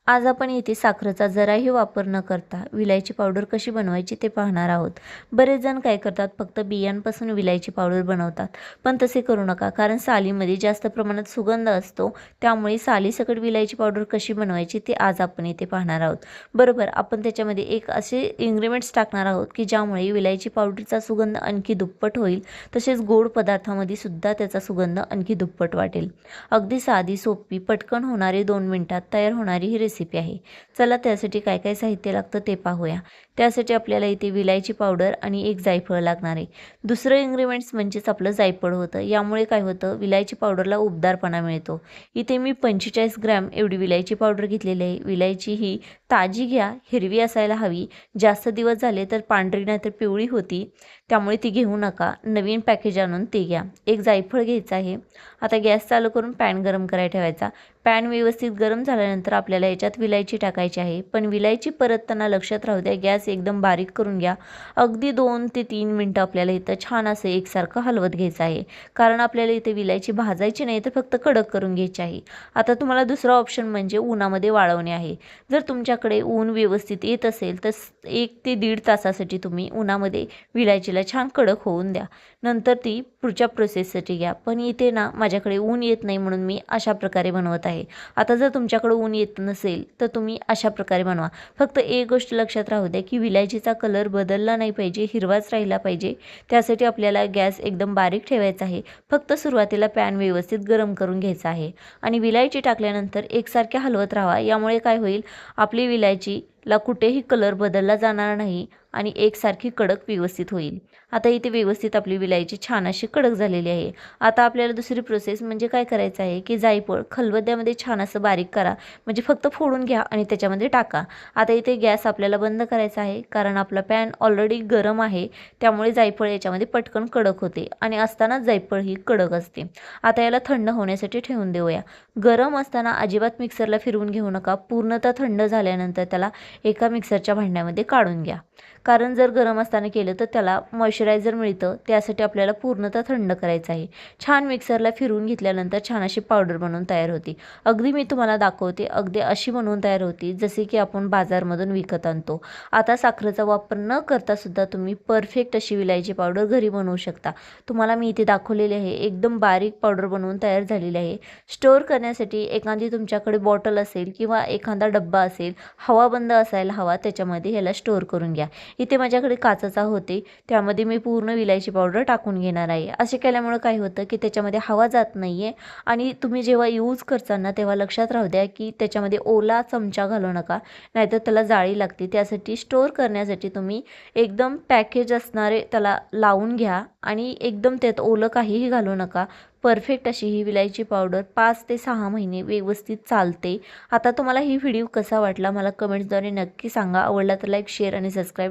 आज आपण येथे साखरेचा जराही वापर न करता विलायची पावडर कशी बनवायची ते पाहणार आहोत। बरेच जण काय करतात, फक्त बियांपासून विलायची पावडर बनवतात, पण तसे करू नका, कारण सालीमध्ये जास्त प्रमाणात सुगंध असतो। त्यामुळे सालीसकट विलायची पावडर कशी बनवायची ते आज आपण येथे पाहणार आहोत। बरोबर, आपण त्याच्यामध्ये एक असे इन्ग्रेडियंट्स टाकणार आहोत की ज्यामुळे विलायची पावडरचा सुगंध आणखी दुप्पट होईल, तसेच गोड पदार्थामध्ये सुद्धा त्याचा सुगंध आणखी दुप्पट वाटेल। अगदी साधी, सोपी, पटकन होणारी 2 मिनिटात तयार होणारी ही रेसिपी आहे। चला त्यासाठी काय काय साहित्य लागतं ते पाहूया। त्यासाठी आपल्याला इथे विलायची पावडर आणि एक जायफळ लागणार आहे। दुसरं इन्ग्रेडियंट्स म्हणजेच आपलं जायफळ होतं। यामुळे काय होतं, विलायची पावडरला उबदारपणा मिळतो। इथे मी 45 ग्रॅम एवढी विलायची पावडर घेतलेली आहे। विलायची ही ताजी घ्या, हिरवी असायला हवी। जास्त दिवस झाले तर पांढरी नाहीतर पिवळी होती, त्यामुळे ती घेऊ नका। नवीन पॅकेज आणून ते घ्या। एक जायफळ घ्यायचं आहे। आता गॅस चालू करून पॅन गरम करायला ठेवायचा। पॅन व्यवस्थित गरम झाल्यानंतर आपल्याला याच्यात विलायची टाकायची आहे, पण विलायची परतताना लक्षात राहू द्या, गॅस एकदम बारीक करून घ्या। अगदी 2 ते 3 मिनटं आपल्याला इथं छान असं एकसारखं हलवत घ्यायचं आहे, कारण आपल्याला इथे विलायची भाजायची नाही, तर फक्त कडक करून घ्यायची आहे। आता तुम्हाला दुसरा ऑप्शन म्हणजे उन्हामध्ये वाळवणे आहे। जर तुमच्याकडे ऊन व्यवस्थित येत असेल तर 1 ते 1.5 तासासाठी तुम्ही उन्हामध्ये विलायचीला छान कडक होऊन द्या, नंतर ती पुढच्या प्रोसेससाठी घ्या। पण इथे ना माझ्याकडे ऊन येत नाही, म्हणून मी अशा प्रकारे बनवत आहे। आता जर तुमच्याकडे ऊन येत नसेल तर तुम्ही अशा प्रकारे बनवा। फक्त एक गोष्ट लक्षात राहू द्या की विलायचीचा कलर बदलला नाही पाहिजे, हिरवाच राहिला पाहिजे। त्यासाठी आपल्याला गॅस एकदम बारीक ठेवायचा आहे। फक्त सुरुवातीला पॅन व्यवस्थित गरम करून घ्यायचा आहे आणि विलायची टाकल्यानंतर एकसारखे हलवत राहा। यामुळे काय होईल, आपली विलायचीला कुठेही कलर बदलला जाणार नाही आणि एकसारखी कडक व्यवस्थित होईल। आता इथे व्यवस्थित आपली विलायची छान अशी कडक झालेली आहे। आता आपल्याला दुसरी प्रोसेस म्हणजे काय करायचं आहे की जायफळ खलबत्त्यामध्ये छान असं बारीक करा, म्हणजे फक्त फोडून घ्या आणि त्याच्यामध्ये टाका। आता इथे गॅस आपल्याला बंद करायचा आहे, कारण आपला पॅन ऑलरेडी गरम आहे, त्यामुळे जायफळ याच्यामध्ये पटकन कडक होते आणि असतानाच जायफळ ही कडक असते। आता याला थंड होण्यासाठी ठेवून देऊया। गरम असताना अजिबात मिक्सरला फिरवून घेऊ नका। पूर्णतः थंड झाल्यानंतर त्याला एका मिक्सरच्या भांड्यामध्ये काढून घ्या, कारण जर गरम असताना केलं तर त्याला मॉइश्चरायझर मिळतं। त्यासाठी आपल्याला पूर्णतः थंड करायचं आहे। छान मिक्सरला फिरवून घेतल्यानंतर छान अशी पावडर बनवून तयार होती। अगदी मी तुम्हाला दाखवते, अगदी अशी बनवून तयार होती जसे की आपण बाजारमधून विकत आणतो। आता साखरेचा वापर न करता सुद्धा तुम्ही परफेक्ट अशी विलायची पावडर घरी बनवू शकता। तुम्हाला मी इथे दाखवलेली आहे, एकदम बारीक पावडर बनवून तयार झालेली आहे। स्टोअर करण्यासाठी एखादी तुमच्याकडे बॉटल असेल किंवा एखादा डब्बा असेल, हवा बंद असायला हवा, त्याच्यामध्ये ह्याला स्टोअर करून घ्या। इथे माझ्याकडे काचेचा होते, त्यामध्ये मी पूर्ण विलायची पावडर टाकून घेणार आहे। असे केल्यामुळे काय होतं की त्याच्यामध्ये हवा जात नाहीये आणि तुम्ही जेव्हा यूज करताना तेव्हा लक्षात राहू द्या की त्याच्यामध्ये ओला चमचा घालू नका, नाहीतर त्याला जाळी लागते। त्यासाठी स्टोअर करण्यासाठी तुम्ही एकदम पॅकेज असणारे त्याला लावून घ्या आणि एकदम त्यात ओलं काहीही घालू नका। परफेक्ट अशी ही विलायची पावडर 5 ते 6 महिने व्यवस्थित चालते। आता तुम्हाला ही व्हिडिओ कसा वाटला मला कमेंट्सद्वारे नक्की सांगा। आवडला तर लाईक, शेअर आणि सबस्क्राईब